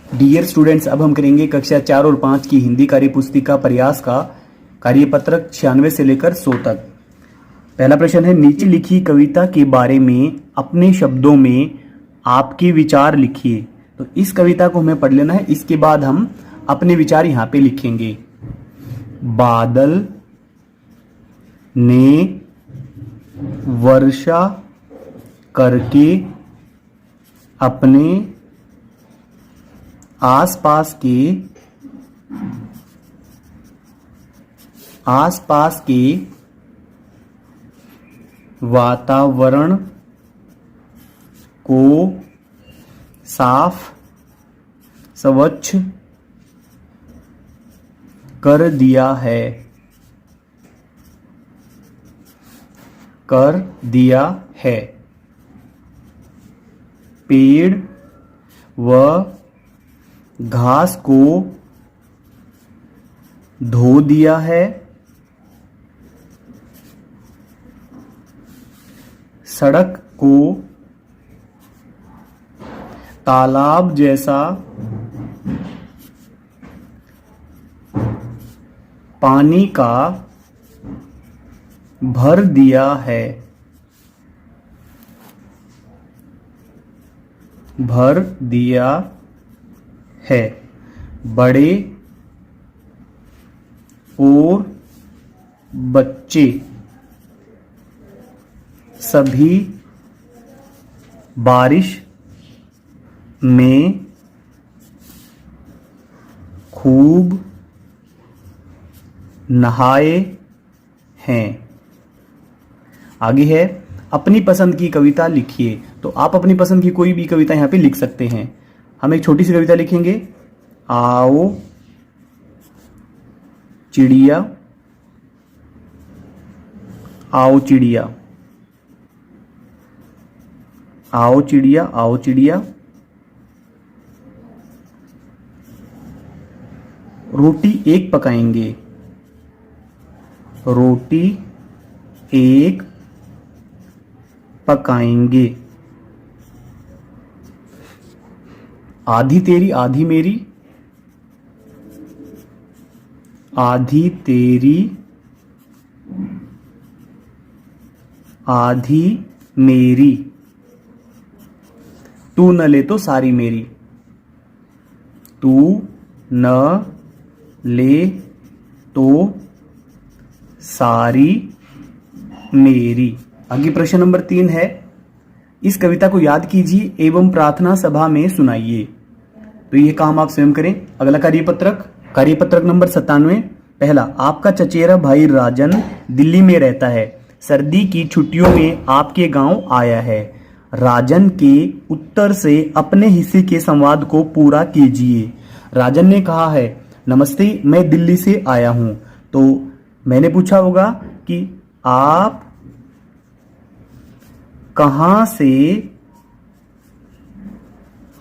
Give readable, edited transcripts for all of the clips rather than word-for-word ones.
Dear students, अब हम करेंगे कक्षा 4 और 5 की हिंदी कार्य पुस्तिका प्रयास का कार्यपत्रक 96 से लेकर 100 तक। पहला प्रश्न है, नीचे लिखी कविता के बारे में अपने शब्दों में आपके विचार लिखिए। तो इस कविता को हमें पढ़ लेना है, इसके बाद हम अपने विचार यहाँ पे लिखेंगे। बादल ने वर्षा करके अपने आसपास के वातावरण को साफ स्वच्छ कर दिया है। पेड़ व घास को धो दिया है। सड़क को तालाब जैसा पानी का भर दिया है। बड़े और बच्चे सभी बारिश में खूब नहाए हैं। आगे है, अपनी पसंद की कविता लिखिए। तो आप अपनी पसंद की कोई भी कविता यहाँ पे लिख सकते हैं। हम एक छोटी सी कविता लिखेंगे। आओ चिड़िया, आओ चिड़िया, आओ चिड़िया, आओ चिड़िया। रोटी एक पकाएंगे, रोटी एक पकाएंगे। आधी तेरी आधी मेरी, आधी तेरी आधी मेरी। तू न ले तो सारी मेरी, तू न ले तो सारी मेरी। आगे प्रश्न नंबर 3 है, इस कविता को याद कीजिए एवं प्रार्थना सभा में सुनाइए। तो ये काम आप स्वयं करें। अगला कार्यपत्रक नंबर 97। पहला, आपका चचेरा भाई राजन दिल्ली में रहता है, सर्दी की छुट्टियों में आपके गांव आया है। राजन के उत्तर से अपने हिस्से के संवाद को पूरा कीजिए। राजन ने कहा है, नमस्ते, मैं दिल्ली से आया हूं। तो मैंने पूछा होगा कि आप कहां से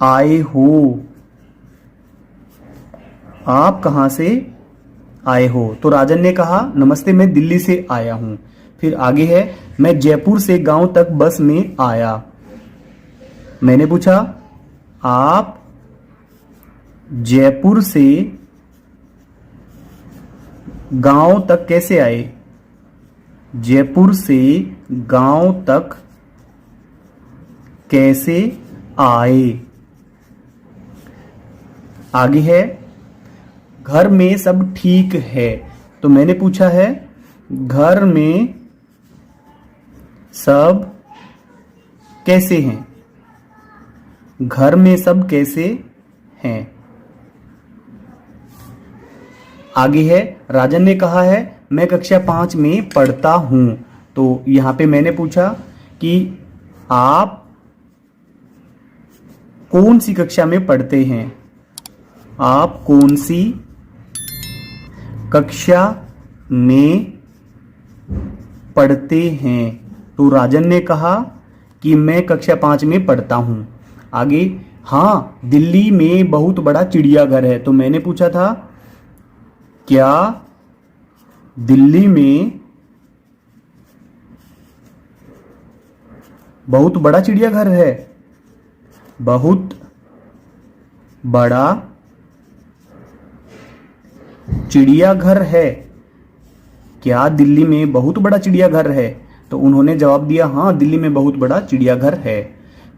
आए हो, आप कहां से आए हो। तो राजन ने कहा, नमस्ते, मैं दिल्ली से आया हूं। फिर आगे है, मैं जयपुर से गांव तक बस में आया। मैंने पूछा, आप जयपुर से गांव तक कैसे आए, जयपुर से गांव तक कैसे आए। आगे है, घर में सब ठीक है। तो मैंने पूछा है, घर में सब कैसे हैं, घर में सब कैसे हैं। आगे है, राजन ने कहा है, मैं कक्षा 5 में पढ़ता हूं। तो यहां पे मैंने पूछा कि आप कौन सी कक्षा में पढ़ते हैं, आप कौन सी कक्षा में पढ़ते हैं। तो राजन ने कहा कि मैं कक्षा 5 में पढ़ता हूं। आगे, हाँ, दिल्ली में बहुत बड़ा चिड़ियाघर है। तो मैंने पूछा था, क्या दिल्ली में बहुत बड़ा चिड़ियाघर है, बहुत बड़ा चिड़ियाघर है। क्या दिल्ली में बहुत बड़ा चिड़ियाघर है? तो उन्होंने जवाब दिया, हाँ दिल्ली में बहुत बड़ा चिड़ियाघर है।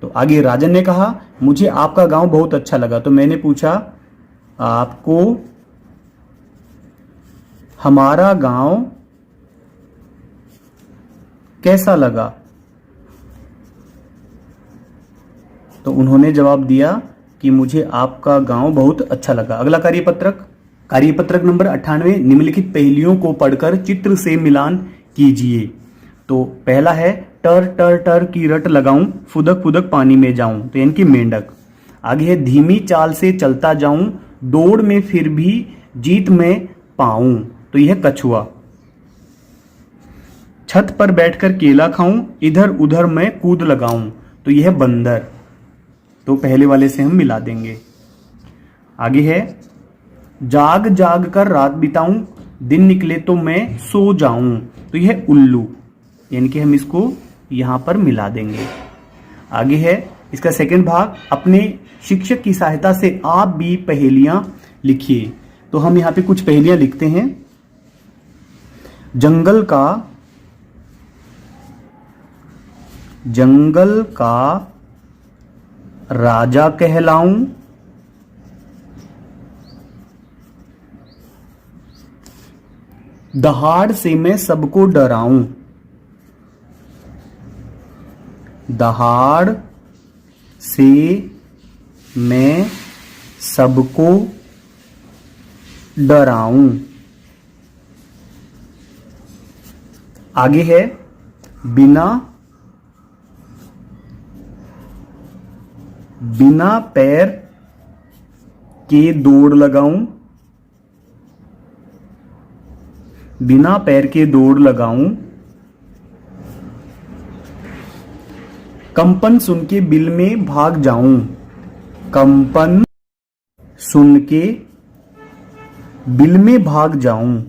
तो आगे राजन ने कहा, मुझे आपका गांव बहुत अच्छा लगा। तो मैंने पूछा, आपको हमारा गांव कैसा लगा? तो उन्होंने जवाब दिया कि मुझे आपका गांव बहुत अच्छा लगा। अगला कार्यपत्रक नंबर 98, निम्नलिखित पहेलियों को पढ़कर चित्र से मिलान कीजिए। तो पहला है, टर टर टर की रट लगाऊं, फुदक फुदक पानी में जाऊं, तो यानी कि मेंढक। आगे है, धीमी चाल से चलता जाऊं, दौड़ में फिर भी जीत में पाऊं, तो यह कछुआ। छत पर बैठकर केला खाऊं, इधर उधर मैं कूद लगाऊं, तो यह बंदर। तो पहले वाले से हम मिला देंगे। आगे है, जाग जाग कर रात बिताऊं, दिन निकले तो मैं सो जाऊं, तो यह उल्लू। यानी कि हम इसको यहां पर मिला देंगे। आगे है इसका सेकंड भाग, अपने शिक्षक की सहायता से आप भी पहेलियां लिखिए। तो हम यहां पे कुछ पहेलियां लिखते हैं। जंगल का राजा कहलाऊं, दहाड़ से मैं सबको डराऊं, दहाड़ से मैं सबको डराऊं। आगे है, बिना पैर के दौड़ लगाऊं, बिना पैर के दौड़ लगाऊं, कंपन सुन के बिल में भाग जाऊं, कंपन सुन के बिल में भाग जाऊं,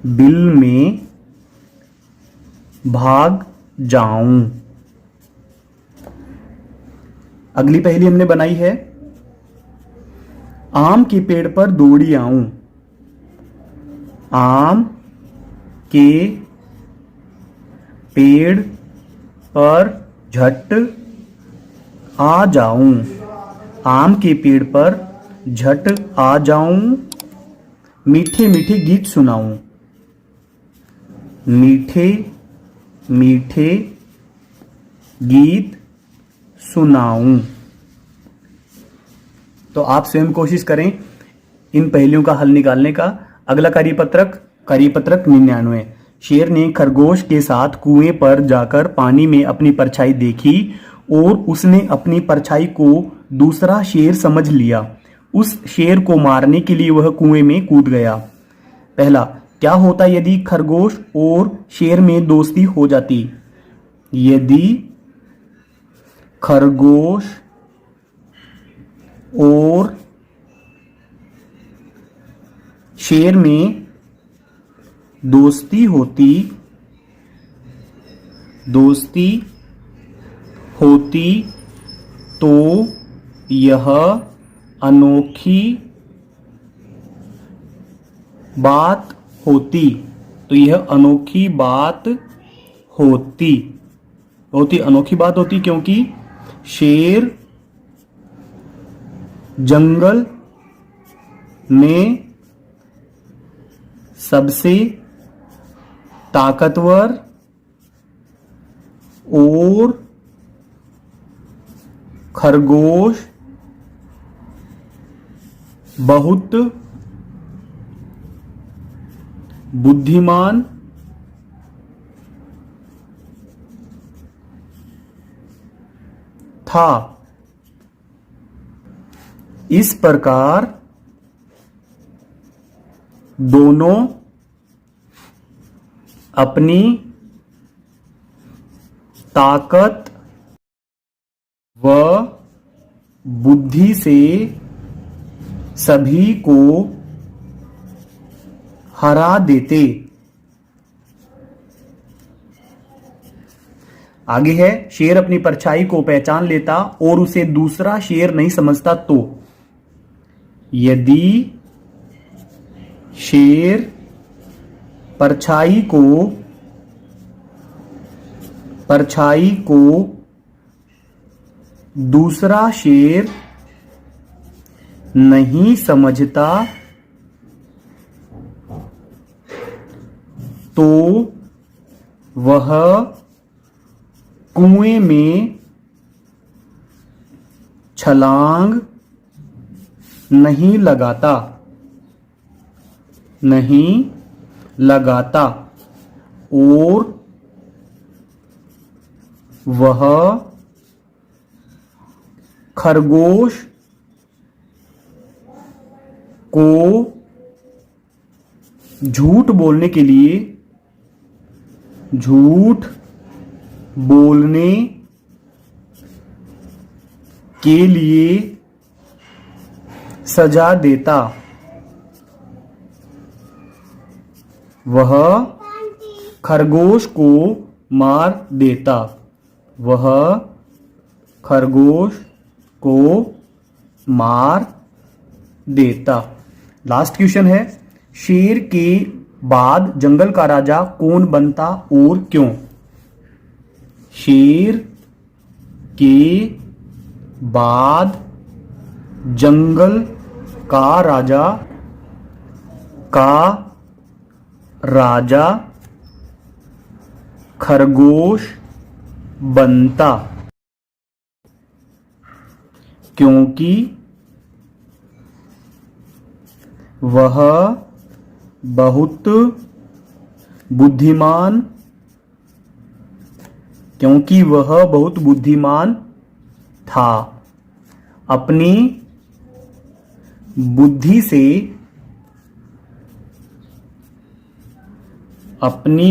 बिल में भाग जाऊं। अगली पहेली हमने बनाई है, आम के पेड़ पर दौड़ी आऊं, आम के पेड़ पर झट आ जाऊं, आम के पेड़ पर झट आ जाऊं, मीठे मीठे गीत सुनाऊं, मीठे मीठे गीत सुनाऊं। तो आप स्वयं कोशिश करें इन पहेलियों का हल निकालने का। अगला कार्यपत्रक 99। शेर ने खरगोश के साथ कुएं पर जाकर पानी में अपनी परछाई देखी और उसने अपनी परछाई को दूसरा शेर समझ लिया। उस शेर को मारने के लिए वह कुएं में कूद गया। पहला, क्या होता यदि खरगोश और शेर में दोस्ती हो जाती? यदि खरगोश और शेर में दोस्ती होती तो यह अनोखी बात होती, तो यह अनोखी बात होती, बहुत ही अनोखी बात होती, क्योंकि शेर जंगल में सबसे ताकतवर और खरगोश बहुत बुद्धिमान था। इस प्रकार दोनों अपनी ताकत व बुद्धि से सभी को हरा देते। आगे है, शेर अपनी परछाई को पहचान लेता और उसे दूसरा शेर नहीं समझता तो। यदि शेर परछाई को दूसरा शेर नहीं समझता तो वह कुएं में छलांग नहीं लगाता और वह खरगोश को झूठ बोलने के लिए सजा देता। वह खरगोश को मार देता। वह खरगोश को मार देता। लास्ट क्वेश्चन है, शेर के बाद जंगल का राजा कौन बनता और क्यों? शेर के बाद जंगल का राजा खरगोश बनता, क्योंकि वह बहुत बुद्धिमान था। अपनी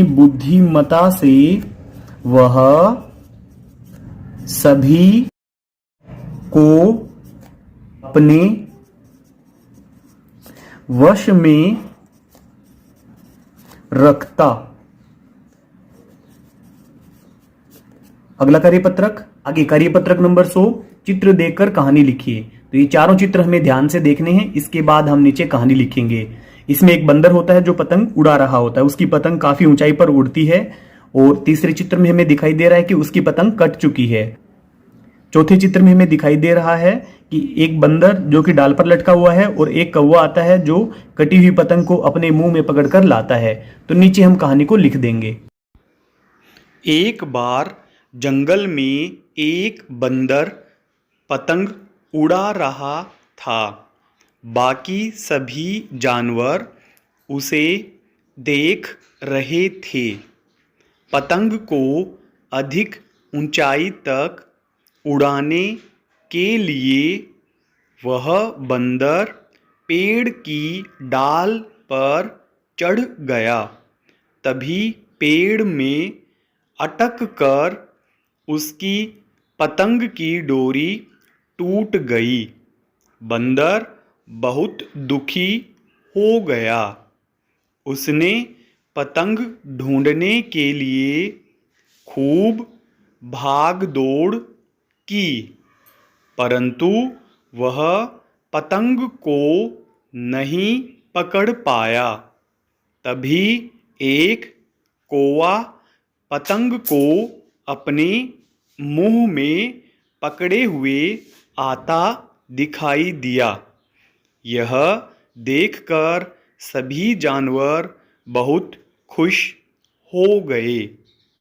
बुद्धिमता से वह सभी को अपने वश में रखता। अगला कार्यपत्रक, आगे कार्यपत्रक नंबर 100, चित्र देखकर कहानी लिखिए। तो ये चारों चित्र हमें ध्यान से देखने हैं, इसके बाद हम नीचे कहानी लिखेंगे। इसमें एक बंदर होता है जो पतंग उड़ा रहा होता है, उसकी पतंग काफी ऊंचाई पर उड़ती है। और तीसरे चित्र में हमें दिखाई दे रहा है कि उसकी पतंग कट चुकी है। चौथे चित्र में हमें दिखाई दे रहा है कि एक बंदर जो कि डाल पर लटका हुआ है और एक कौवा आता है जो कटी हुई पतंग को अपने मुंह में पकड़कर लाता है। तो नीचे हम कहानी को लिख देंगे। एक बार जंगल में एक बंदर पतंग उड़ा रहा था। बाकी सभी जानवर उसे देख रहे थे। पतंग को अधिक ऊंचाई तक उड़ाने के लिए वह बंदर पेड़ की डाल पर चढ़ गया। तभी पेड़ में अटक कर उसकी पतंग की डोरी टूट गई। बंदर बहुत दुखी हो गया। उसने पतंग ढूंढने के लिए खूब भाग दौड़ की, परंतु वह पतंग को नहीं पकड़ पाया। तभी एक कौवा पतंग को अपने मुंह में पकड़े हुए आता दिखाई दिया। यह देखकर सभी जानवर बहुत खुश हो गए।